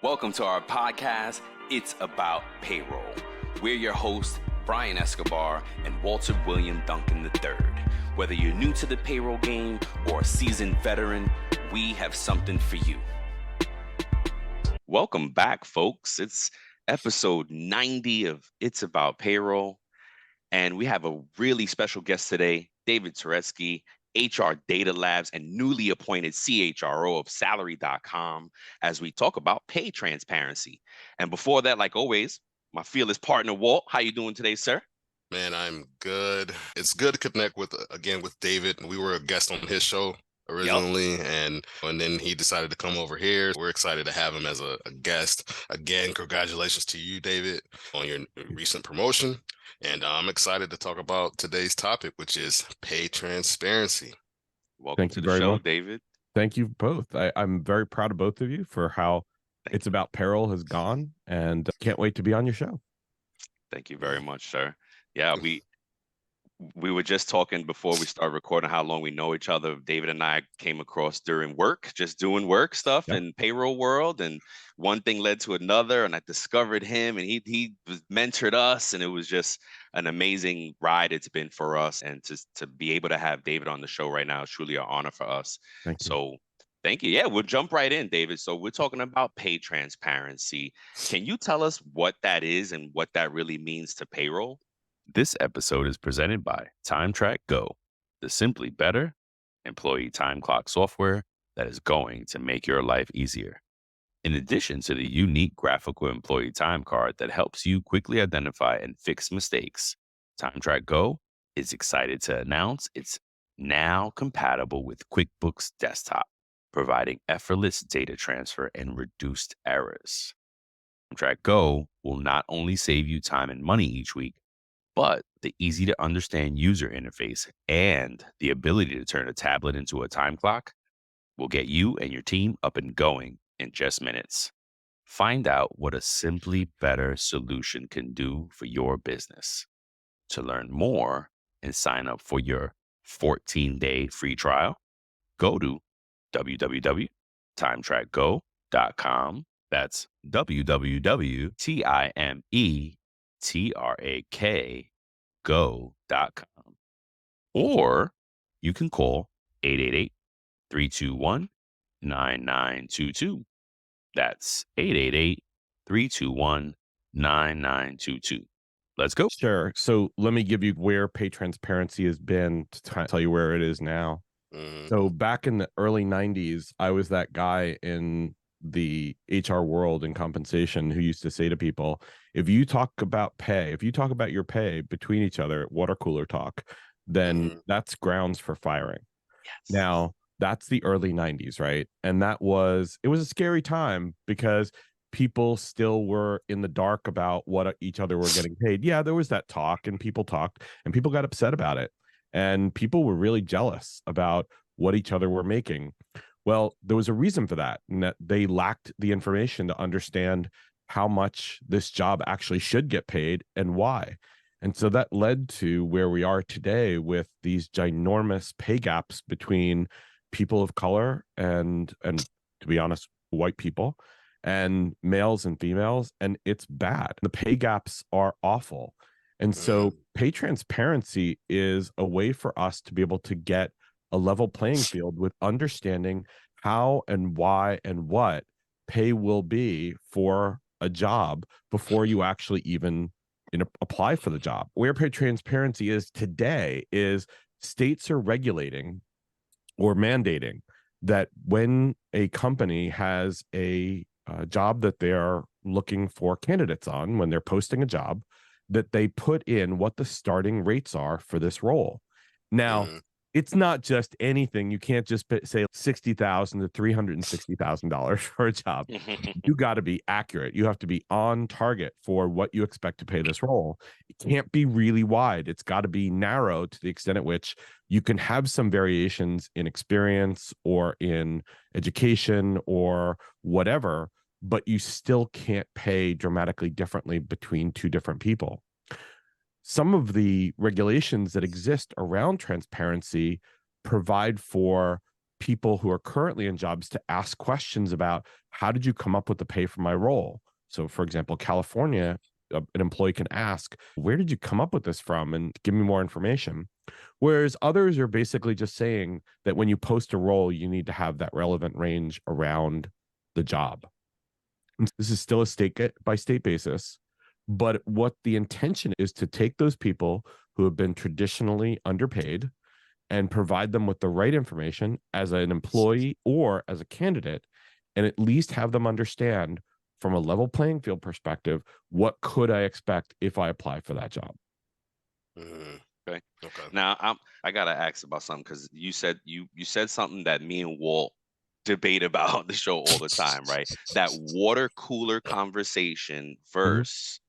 Welcome to our podcast, It's About Payroll. We're your hosts, Brian Escobar and Walter William Duncan III. Whether you're new to the payroll game or a seasoned veteran, we have something for you. Welcome back, folks. It's episode 90 of It's About Payroll. And we have a really special guest today, David Turetsky, HR Data Labs and newly appointed CHRO of Salary.com, as we talk about pay transparency. And before that, like always, my fearless partner, Walt. How you doing today, sir? Man, I'm good. It's good to connect with David. We were a guest on his show originally, and then he decided to come over here. We're excited to have him as a guest. Again, congratulations to you, David, on your recent promotion. And I'm excited to talk about today's topic, which is pay transparency. Welcome to the show, David. Thank you both. I'm very proud of both of you for how It's About Payroll has gone, and can't wait to be on your show. Thank you very much, sir. Yeah, we were just talking before we started recording how long we know each other. David and I came across during work, just doing work stuff in payroll world, and one thing led to another, and I discovered him, and he mentored us, and it was just an amazing ride it's been for us. And to be able to have David on the show right now is truly an honor for us. So thank you. Yeah, we'll jump right in, David. So we're talking about pay transparency. Can you tell us what that is and what that really means to payroll? This episode is presented by TimeTrakGO, the simply better employee time clock software that is going to make your life easier. In addition to the unique graphical employee time card that helps you quickly identify and fix mistakes, TimeTrakGO is excited to announce it's now compatible with QuickBooks Desktop, providing effortless data transfer and reduced errors. TimeTrakGO will not only save you time and money each week, but the easy to understand user interface and the ability to turn a tablet into a time clock will get you and your team up and going in just minutes. Find out what a simply better solution can do for your business. To learn more and sign up for your 14-day free trial, go to www.timetrakgo.com. That's www.timetrakgo.com. Or you can call 888-321-9922. That's 888-321-9922. Let's go. Sure. So let me give you where pay transparency has been to tell you where it is now. So back in the early 90s, I was that guy in the HR world and compensation who used to say to people, if you talk about your pay between each other, water cooler talk, then that's grounds for firing. Yes. Now, that's the early 90s, right? And it was a scary time because people still were in the dark about what each other were getting paid. Yeah, there was that talk, and people talked, and people got upset about it. And people were really jealous about what each other were making. Well, there was a reason for that, and that they lacked the information to understand how much this job actually should get paid and why. And so that led to where we are today with these ginormous pay gaps between people of color and to be honest, white people, and males and females. And it's bad. The pay gaps are awful. And so pay transparency is a way for us to be able to get a level playing field with understanding how and why and what pay will be for a job before you actually even apply for the job. Where pay transparency is today is states are regulating or mandating that when a company has a job that they're looking for candidates on, when they're posting a job, that they put in what the starting rates are for this role. Now, it's not just anything. You can't just say $60,000 to $360,000 for a job. You got to be accurate. You have to be on target for what you expect to pay this role. It can't be really wide. It's got to be narrow to the extent at which you can have some variations in experience or in education or whatever, but you still can't pay dramatically differently between two different people. Some of the regulations that exist around transparency provide for people who are currently in jobs to ask questions about how did you come up with the pay for my role? So for example, California, an employee can ask, where did you come up with this from? And give me more information. Whereas others are basically just saying that when you post a role, you need to have that relevant range around the job. And this is still a state by state basis. But what the intention is to take those people who have been traditionally underpaid and provide them with the right information as an employee or as a candidate, and at least have them understand from a level playing field perspective, what could I expect if I apply for that job? Okay. Now I gotta ask about something, because you said something that me and Walt debate about on the show all the time, right? That water cooler conversation versus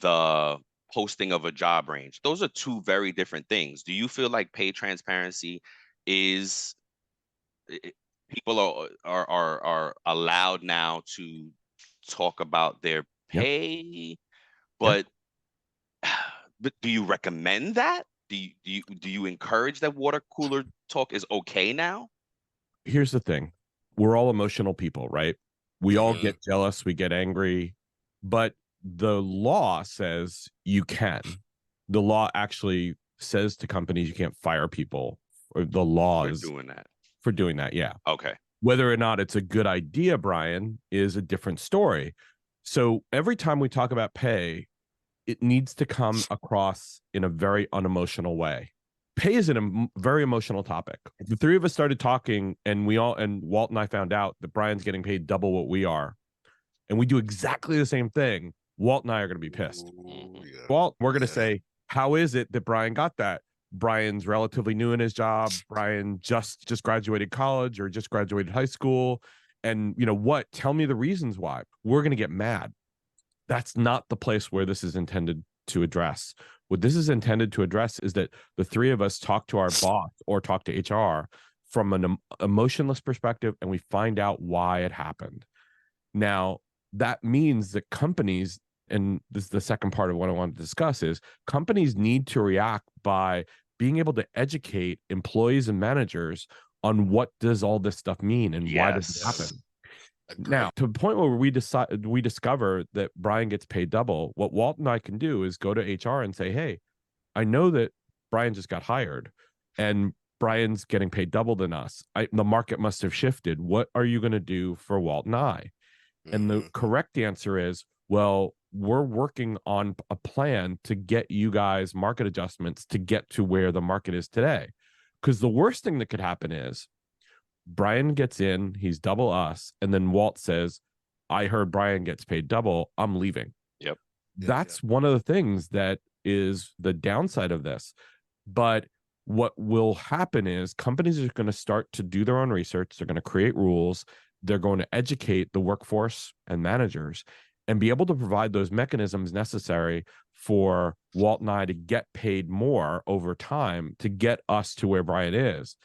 the posting of a job range. Those are two very different things. Do you feel like pay transparency is people are allowed now to talk about their pay, but but do you recommend that? Do you encourage that water cooler talk is okay now? Here's the thing. We're all emotional people, right? We all get jealous, we get angry, but the law says you can. The law actually says to companies you can't fire people, or the law is for doing that. Yeah. Okay. Whether or not it's a good idea, Brian, is a different story. So every time we talk about pay, it needs to come across in a very unemotional way. Pay is a very emotional topic. The three of us started talking, and Walt and I found out that Brian's getting paid double what we are, and we do exactly the same thing. Walt and I are going to be pissed. Walt, we're going to say, how is it that Brian got that? Brian's relatively new in his job. Brian just graduated college or just graduated high school. And you know what? Tell me the reasons why. We're going to get mad. That's not the place where this is intended to address. What this is intended to address is that the three of us talk to our boss or talk to HR from an emotionless perspective, and we find out why it happened. Now, that means that companies, and this is the second part of what I want to discuss, is companies need to react by being able to educate employees and managers on what does all this stuff mean and why does it happen. Now, to the point where we discover that Brian gets paid double, what Walt and I can do is go to HR and say, hey, I know that Brian just got hired and Brian's getting paid double than us. The market must have shifted. What are you going to do for Walt and I? And the correct answer is, well, we're working on a plan to get you guys market adjustments to get to where the market is today. Because the worst thing that could happen is Brian gets in, he's double us, and then Walt says, I heard Brian gets paid double, I'm leaving. Yep. That's one of the things that is the downside of this. But what will happen is companies are going to start to do their own research. They're going to create rules. They're going to educate the workforce and managers and be able to provide those mechanisms necessary for Walt and I to get paid more over time to get us to where Brian is.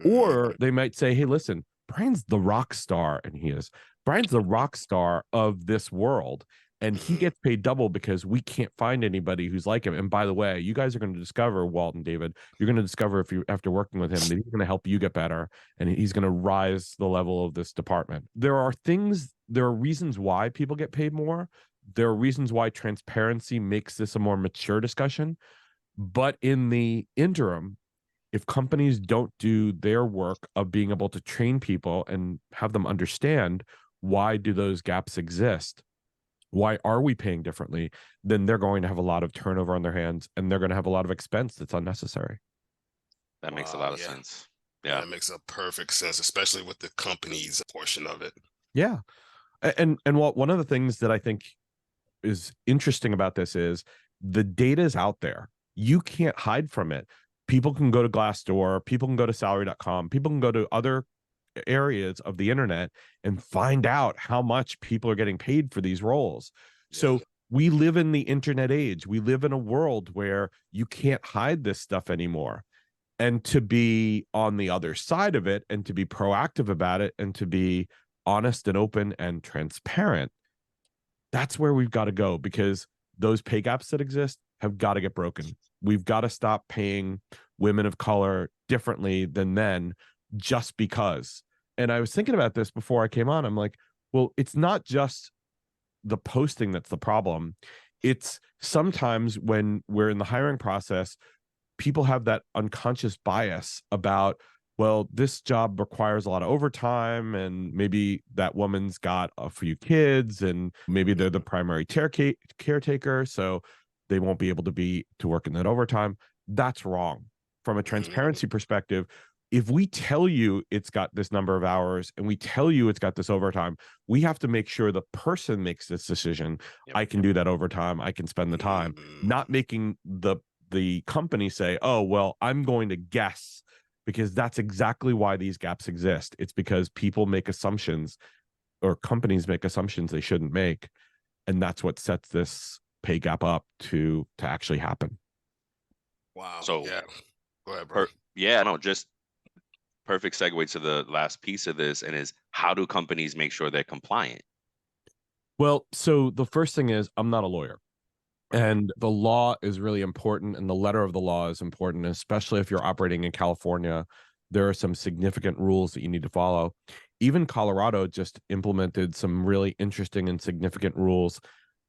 Or they might say, hey, listen, Brian's the rock star, and he is. Brian's the rock star of this world, and he gets paid double because we can't find anybody who's like him. And by the way, you guys are going to discover, Walt and David, you're going to discover after working with him that he's going to help you get better, and he's going to rise the level of this department. There are reasons why people get paid more. There are reasons why transparency makes this a more mature discussion. But in the interim, if companies don't do their work of being able to train people and have them understand why do those gaps exist, why are we paying differently, then they're going to have a lot of turnover on their hands, and they're going to have a lot of expense that's unnecessary. That makes a lot of sense. Yeah, that makes a perfect sense, especially with the company's portion of it. Yeah. And one of the things that I think is interesting about this is the data is out there. You can't hide from it. People can go to Glassdoor, people can go to salary.com, people can go to other areas of the internet and find out how much people are getting paid for these roles. So we live in the internet age. We live in a world where you can't hide this stuff anymore. And to be on the other side of it and to be proactive about it and to be honest and open and transparent, that's where we've got to go, because those pay gaps that exist have got to get broken. We've got to stop paying women of color differently than men just because. And I was thinking about this before I came on. I'm like, well, it's not just the posting that's the problem. It's sometimes when we're in the hiring process, people have that unconscious bias about, well, this job requires a lot of overtime, and maybe that woman's got a few kids, and maybe they're the primary caretaker, so they won't be able to work in that overtime. That's wrong. From a transparency perspective, if we tell you it's got this number of hours and we tell you it's got this overtime, we have to make sure the person makes this decision. Yep. I can do that overtime. I can spend the time, not making the company say, oh, well, I'm going to guess, because that's exactly why these gaps exist. It's because people make assumptions, or companies make assumptions they shouldn't make. And that's what sets this pay gap up to actually happen. Wow. So yeah. Go ahead, bro. Just perfect segue to the last piece of this, and is, how do companies make sure they're compliant? Well, so the first thing is, I'm not a lawyer. And the law is really important, and the letter of the law is important, especially if you're operating in California. There are some significant rules that you need to follow. Even Colorado just implemented some really interesting and significant rules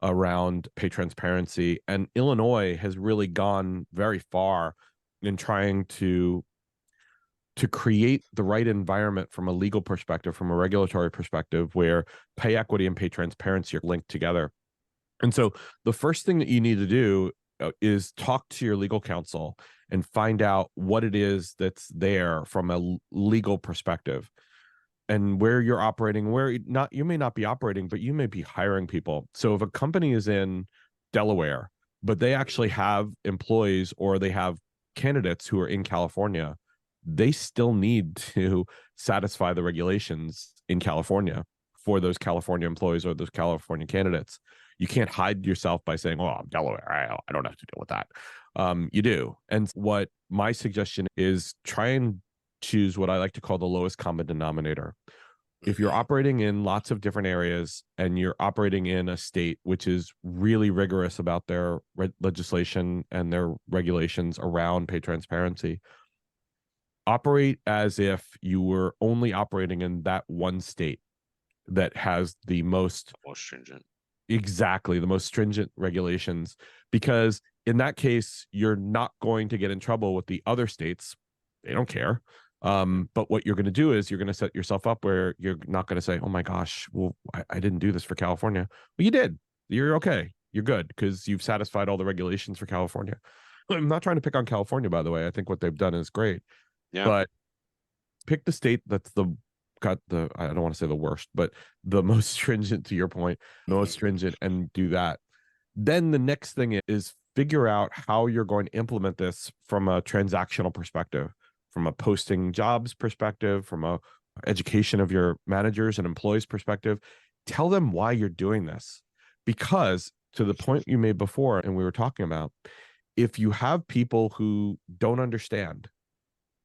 around pay transparency. And Illinois has really gone very far in trying to create the right environment from a legal perspective, from a regulatory perspective, where pay equity and pay transparency are linked together. And so the first thing that you need to do is talk to your legal counsel and find out what it is that's there from a legal perspective, and where you're operating, where you may not be operating, but you may be hiring people. So if a company is in Delaware, but they actually have employees, or they have candidates who are in California, they still need to satisfy the regulations in California for those California employees or those California candidates. You can't hide yourself by saying, "Oh, I'm Delaware. I don't have to deal with that." You do. And what my suggestion is, try and choose what I like to call the lowest common denominator. If you're operating in lots of different areas, and you're operating in a state which is really rigorous about their legislation and their regulations around pay transparency, operate as if you were only operating in that one state that has the most stringent. Exactly, the most stringent regulations, because in that case, you're not going to get in trouble with the other states. They don't care. But what you're going to do is, you're going to set yourself up where you're not going to say, "Oh my gosh, well, I didn't do this for California." Well, you did. You're okay. You're good, because you've satisfied all the regulations for California. I'm not trying to pick on California, by the way. I think what they've done is great. Yeah. But pick the state that's got the, I don't want to say the worst, but the most stringent, to your point, most stringent, and do that. Then the next thing is figure out how you're going to implement this from a transactional perspective, from a posting jobs perspective, from a education of your managers and employees perspective. Tell them why you're doing this, because to the point you made before, and we were talking about, if you have people who don't understand,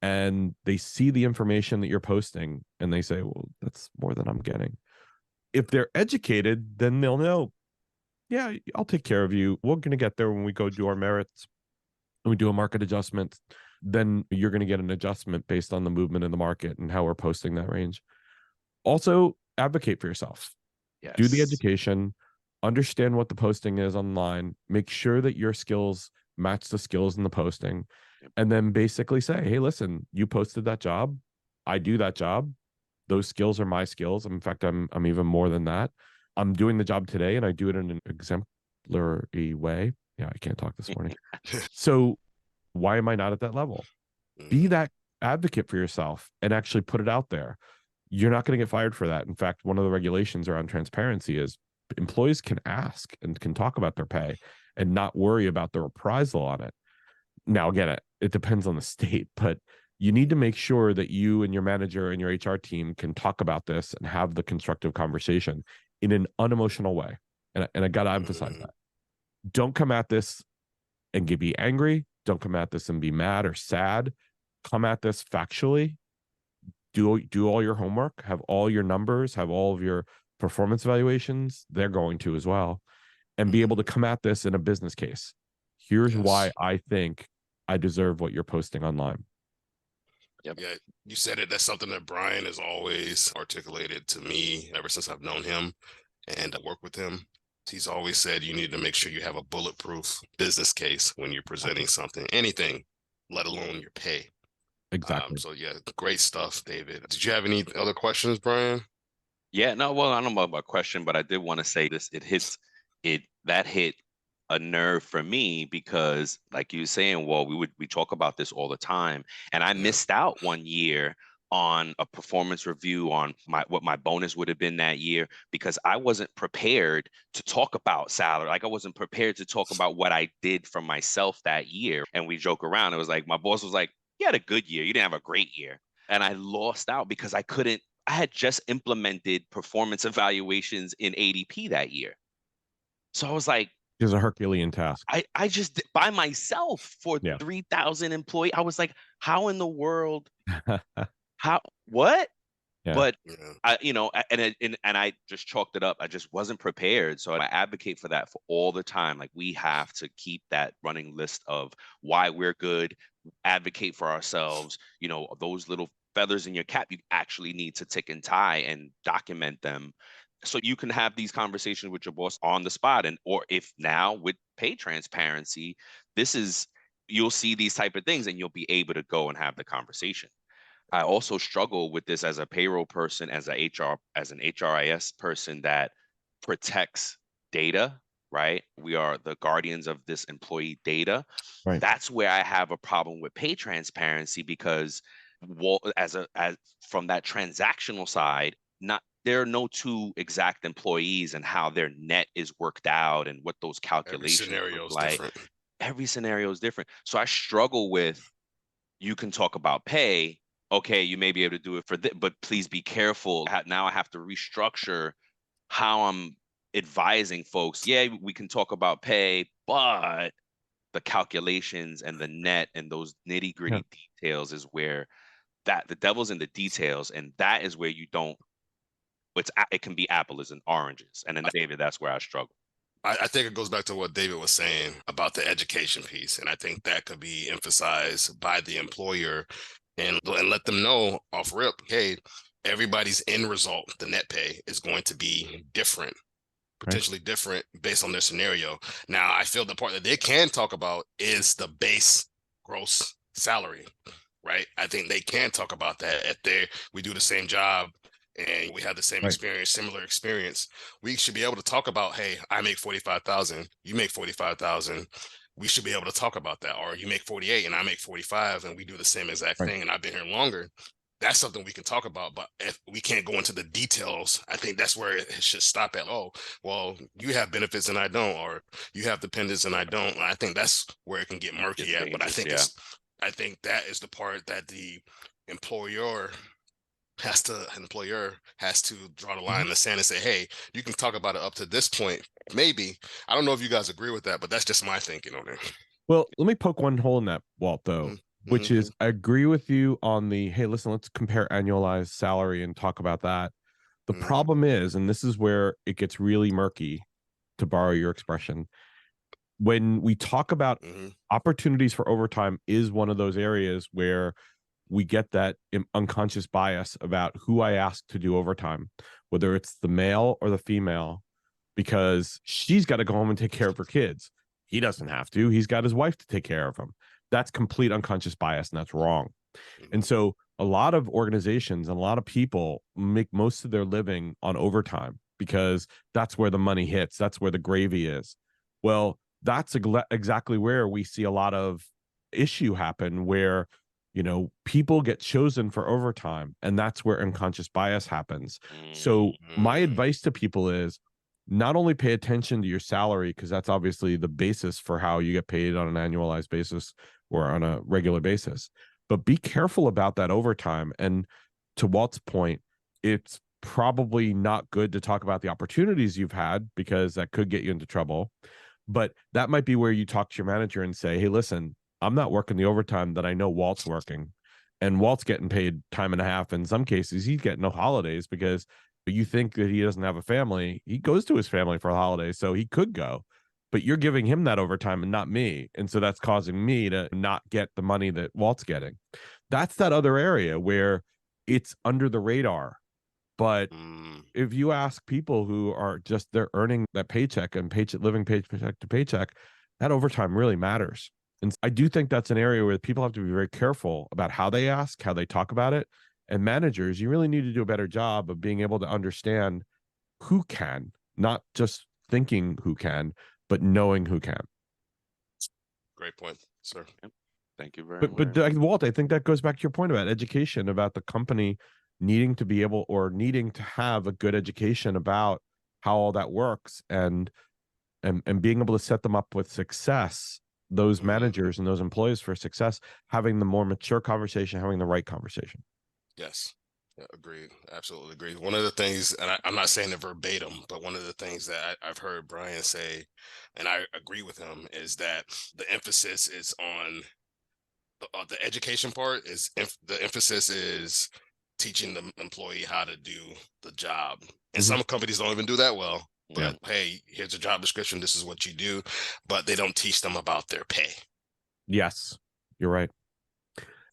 and they see the information that you're posting, and they say, "Well, that's more than I'm getting." If they're educated, then they'll know, "Yeah, I'll take care of you. We're going to get there when we go do our merits, when we do a market adjustment. Then you're going to get an adjustment based on the movement in the market and how we're posting that range." Also, advocate for yourself. Yes. Do the education, understand what the posting is online, make sure that your skills match the skills in the posting, and then basically say, "Hey, listen, you posted that job. I do that job. Those skills are my skills. In fact, I'm even more than that. I'm doing the job today, and I do it in an exemplary way." Yeah, I can't talk this morning. So why am I not at that level? Be that advocate for yourself and actually put it out there. You're not going to get fired for that. In fact, one of the regulations around transparency is employees can ask and can talk about their pay and not worry about the reprisal on it. Now, again, it depends on the state, but you need to make sure that you and your manager and your HR team can talk about this and have the constructive conversation in an unemotional way. And I got to emphasize that. Don't come at this and be angry. Don't come at this and be mad or sad. Come at this factually. Do all your homework, have all your numbers, have all of your performance evaluations. They're going to as well. And be able to come at this in a business case. Here's why I think I deserve what you're posting online. Yep. Yeah, you said it. That's something that Brian has always articulated to me ever since I've known him and I work with him. He's always said you need to make sure you have a bulletproof business case when you're presenting something, anything, let alone your pay. Exactly. So yeah, great stuff, David. Did you have any other questions, Brian? Yeah, no, well, I don't know about a question, but I did want to say this. That hit a nerve for me because, like you were saying, well, we talk about this all the time, and I missed out one year on a performance review on what my bonus would have been that year because I wasn't prepared to talk about salary. Like I wasn't prepared to talk about what I did for myself that year. And we joke around. It was like my boss was like, "You had a good year. You didn't have a great year." And I lost out because I had just implemented performance evaluations in ADP that year. So I was like, It's a Herculean task. I just by myself for Yeah. 3,000 employees. I was like, how in the world? What? Yeah. But Yeah. and I just chalked it up. I just wasn't prepared. So I advocate for that for all the time. Like we have to keep that running list of why we're good, advocate for ourselves, those little feathers in your cap, you actually need to tick and tie and document them so you can have these conversations with your boss on the spot. And or if now with pay transparency, you'll see these type of things and you'll be able to go and have the conversation. I also struggle with this as a payroll person, as an HRIS person that protects data, right? We are the guardians of this employee data. Right. That's where I have a problem with pay transparency because as from that transactional side, there are no two exact employees and how their net is worked out and what those calculations look like. Different. Every scenario is different. So I struggle with, you can talk about pay. Okay, you may be able to do it for this, but please be careful. Now I have to restructure how I'm advising folks. Yeah, we can talk about pay, but the calculations and the net and those nitty gritty details is where the devil's in the details, and that is where you don't. It can be apples and oranges, and then David, that's where I struggle. I think it goes back to what David was saying about the education piece, and I think that could be emphasized by the employer and let them know off rip, hey, everybody's end result, the net pay, is going to be different, potentially different based on their scenario. Now, I feel the part that they can talk about is the base gross salary, right? I think they can talk about that. If we do the same job and we have the same experience, similar experience, we should be able to talk about, hey, I make 45,000, you make 45,000. We should be able to talk about that. Or you make 48 and I make 45 and we do the same exact thing and I've been here longer. That's something we can talk about. But if we can't go into the details, I think that's where it should stop at. Oh, well, you have benefits and I don't, or you have dependents and I don't. I think that's where it can get murky at. But I think I think that is the part that the employer has to draw the line in the sand and say, hey, you can talk about it up to this point. Maybe. I don't know if you guys agree with that, but that's just my thinking on it. Well, let me poke one hole in that, Walt, though, which is I agree with you on the, hey, listen, let's compare annualized salary and talk about that. The problem is, and this is where it gets really murky, to borrow your expression, when we talk about opportunities for overtime is one of those areas where we get that unconscious bias about who I ask to do overtime, whether it's the male or the female, because she's got to go home and take care of her kids. He doesn't have to. He's got his wife to take care of him. That's complete unconscious bias, and that's wrong. And so a lot of organizations and a lot of people make most of their living on overtime because that's where the money hits. That's where the gravy is. Well, that's exactly where we see a lot of issue happen where people get chosen for overtime, and that's where unconscious bias happens. So my advice to people is not only pay attention to your salary, because that's obviously the basis for how you get paid on an annualized basis or on a regular basis, but be careful about that overtime. And to Walt's point, it's probably not good to talk about the opportunities you've had because that could get you into trouble. But that might be where you talk to your manager and say, hey, listen, I'm not working the overtime that I know Walt's working, and Walt's getting paid time and a half. In some cases, he's getting no holidays because you think that he doesn't have a family. He goes to his family for the holidays, so he could go, but you're giving him that overtime and not me. And so that's causing me to not get the money that Walt's getting. That's that other area where it's under the radar. But if you ask people who are just, they're earning that paycheck and living paycheck to paycheck, that overtime really matters. And I do think that's an area where people have to be very careful about how they ask, how they talk about it. And managers, you really need to do a better job of being able to understand who can, not just thinking who can, but knowing who can. Great point, sir. Thank you very much. But Walt, I think that goes back to your point about education, about the company needing to be able, or needing to have a good education about how all that works, and being able to set them up with success, those managers and those employees for success, having the more mature conversation, having the right conversation. Yes. Yeah, agreed. Absolutely agreed. One of the things, and I'm not saying it verbatim, but one of the things that I've heard Brian say, and I agree with him, is that the emphasis is on the education part. The emphasis is teaching the employee how to do the job. And some companies don't even do that well. But hey, here's a job description. This is what you do. But they don't teach them about their pay. Yes, you're right.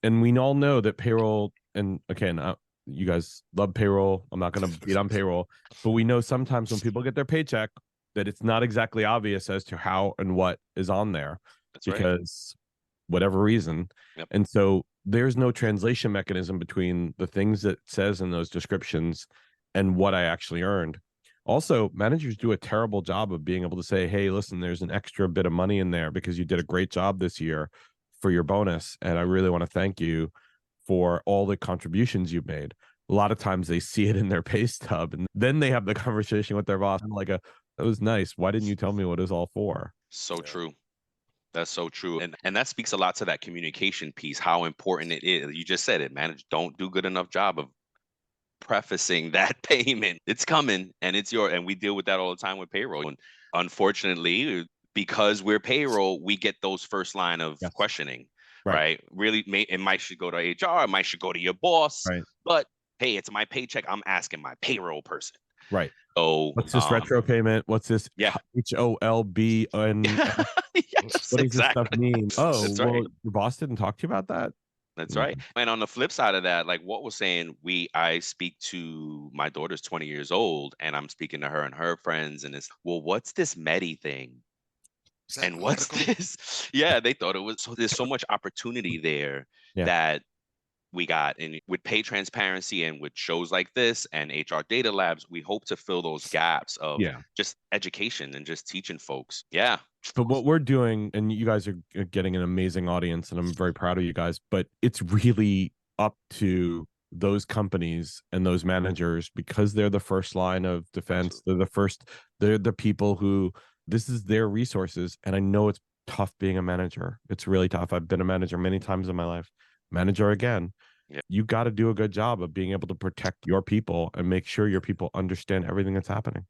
And we all know that payroll, and again, you guys love payroll. I'm not going to beat on payroll, but we know sometimes when people get their paycheck that it's not exactly obvious as to how and what is on there. That's because whatever reason. And so there's no translation mechanism between the things that says in those descriptions and what I actually earned. Also, managers do a terrible job of being able to say, hey, listen, there's an extra bit of money in there because you did a great job this year for your bonus. And I really want to thank you for all the contributions you've made. A lot of times they see it in their pay stub, and then they have the conversation with their boss. I'm like, that was nice. Why didn't you tell me what it was all for? So true. That's so true. And that speaks a lot to that communication piece, how important it is. You just said it, managers don't do good enough job of prefacing that payment. It's coming and it's and we deal with that all the time with payroll. And unfortunately, because we're payroll, we get those first line of questioning, right? Really, it might should go to HR, it might should go to your boss, but hey, it's my paycheck. I'm asking my payroll person. Right. So what's this retro payment? What's this HOLB? Yes, what does this stuff mean? Oh, that's well, right. your boss didn't talk to you about that? That's right. And on the flip side of that, like what was saying, I speak to my daughter's 20 years old, and I'm speaking to her and her friends, and it's, well, what's this Medi thing? And what's this? Yeah, they thought it was. So there's so much opportunity there that we got, and with pay transparency and with shows like this and HR Data Labs, we hope to fill those gaps of just education and just teaching folks. Yeah. But what we're doing, and you guys are getting an amazing audience, and I'm very proud of you guys, but it's really up to those companies and those managers, because they're the first line of defense. They're the people who, this is their resources. And I know it's tough being a manager. It's really tough. I've been a manager many times in my life, manager again. You got to do a good job of being able to protect your people and make sure your people understand everything that's happening.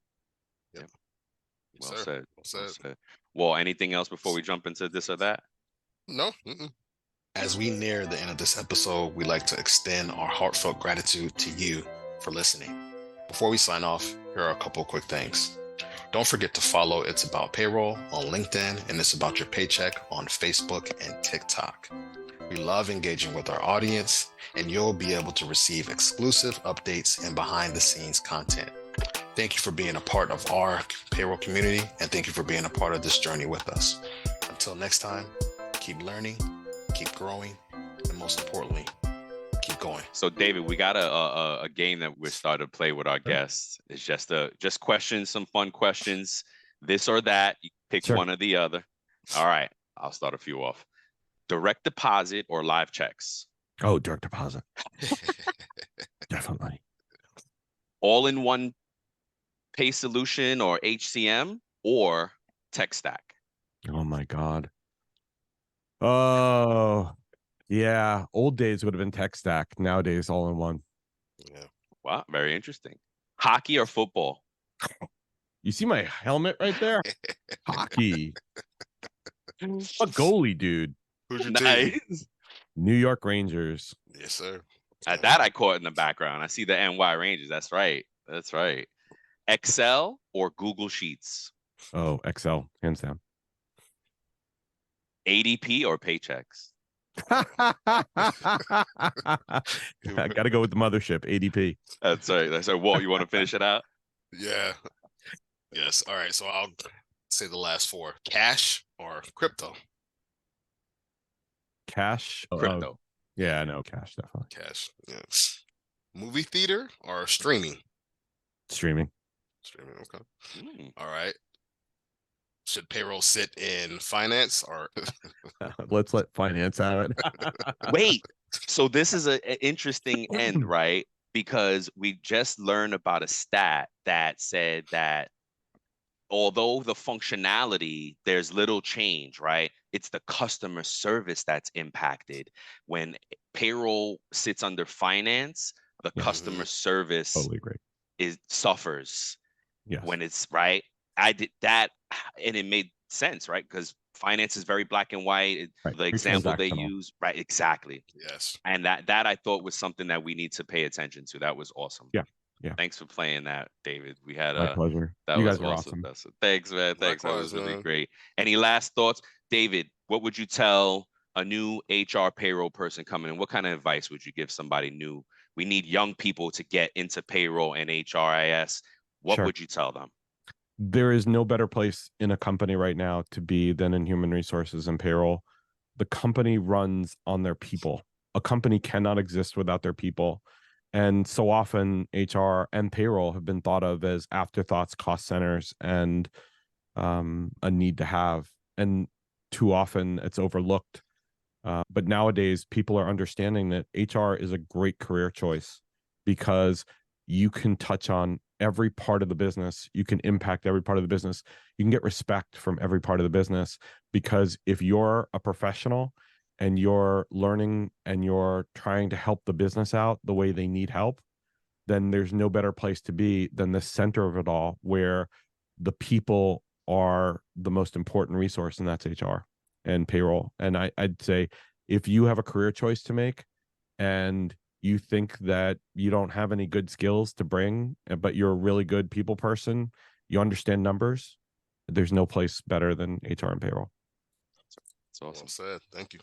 Well said. Well, anything else before we jump into this or that? No. As we near the end of this episode, we'd like to extend our heartfelt gratitude to you for listening. Before we sign off, here are a couple of quick things. Don't forget to follow It's About Payroll on LinkedIn and It's About Your Paycheck on Facebook and TikTok. We love engaging with our audience, and you'll be able to receive exclusive updates and behind-the-scenes content. Thank you for being a part of our payroll community, and thank you for being a part of this journey with us. Until next time, keep learning, keep growing, and most importantly, keep going. So, David, we got a game that we're starting to play with our guests. It's just questions, some fun questions, this or that. You pick one or the other. All right, I'll start a few off. Direct deposit or live checks? Oh, direct deposit. Definitely. All-in-one pay solution or HCM or tech stack? Oh my God. Oh, yeah. Old days would have been tech stack. Nowadays, all in one. Yeah. Wow, very interesting. Hockey or football? You see my helmet right there? Hockey. A goalie, dude. Who's your team? New York Rangers. Yes, sir. That I caught in the background. I see the NY Rangers. That's right. Excel or Google Sheets? Oh, Excel, hands down. ADP or Paychecks? I got to go with the mothership, ADP. That's right. So, Walt, you want to finish it out? Yeah. Yes. All right. So I'll say the last four: cash or crypto. Cash. Crypto. Yeah, I know cash, definitely. Cash. Yeah. Movie theater or streaming? Streaming. Streaming. Okay. All right. Should payroll sit in finance or? Let's let finance have it. Wait. So this is an interesting end, right? Because we just learned about a stat that said that although the functionality, there's little change, right? It's the customer service that's impacted. When payroll sits under finance, the customer service Totally agree. suffers. Yes. When it's right. I did that, and it made sense, right? Because finance is very black and white. Right. The example they use, right? Exactly. Yes. And that I thought was something that we need to pay attention to. That was awesome. Yeah. Yeah. Thanks for playing that, David. We had my pleasure. That you was guys are awesome. Thanks, man. Thanks. Likewise, that was really man. great. Any last thoughts, David? What would you tell a new HR payroll person coming in? What kind of advice would you give somebody new? We need young people to get into payroll and HRIS. What Sure. would you tell them? There is no better place in a company right now to be than in human resources and payroll. The company runs on their people. A company cannot exist without their people. And so often HR and payroll have been thought of as afterthoughts, cost centers, and a need to have. And too often it's overlooked. But nowadays, people are understanding that HR is a great career choice because you can touch on every part of the business. You can impact every part of the business. You can get respect from every part of the business, because if you're a professional and you're learning and you're trying to help the business out the way they need help, then there's no better place to be than the center of it all, where the people are the most important resource, and that's HR and payroll. And I'd say, if you have a career choice to make and you think that you don't have any good skills to bring, but you're a really good people person, you understand numbers, there's no place better than HR and payroll. That's awesome. Well said. Thank you.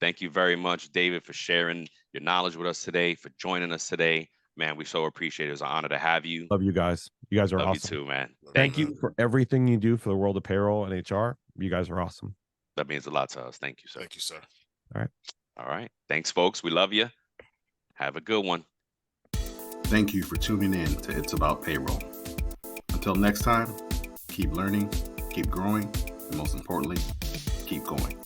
Thank you very much, David, for sharing your knowledge with us today, for joining us today. Man, we so appreciate it. It was an honor to have you. Love you guys. You guys are Love awesome. you too, man. Thank you for everything you do for the world of payroll and HR. You guys are awesome. That means a lot to us. Thank you, sir. Thank you, sir. All right. All right. Thanks, folks. We love you. Have a good one. Thank you for tuning in to It's About Payroll. Until next time, keep learning, keep growing, and most importantly, keep going.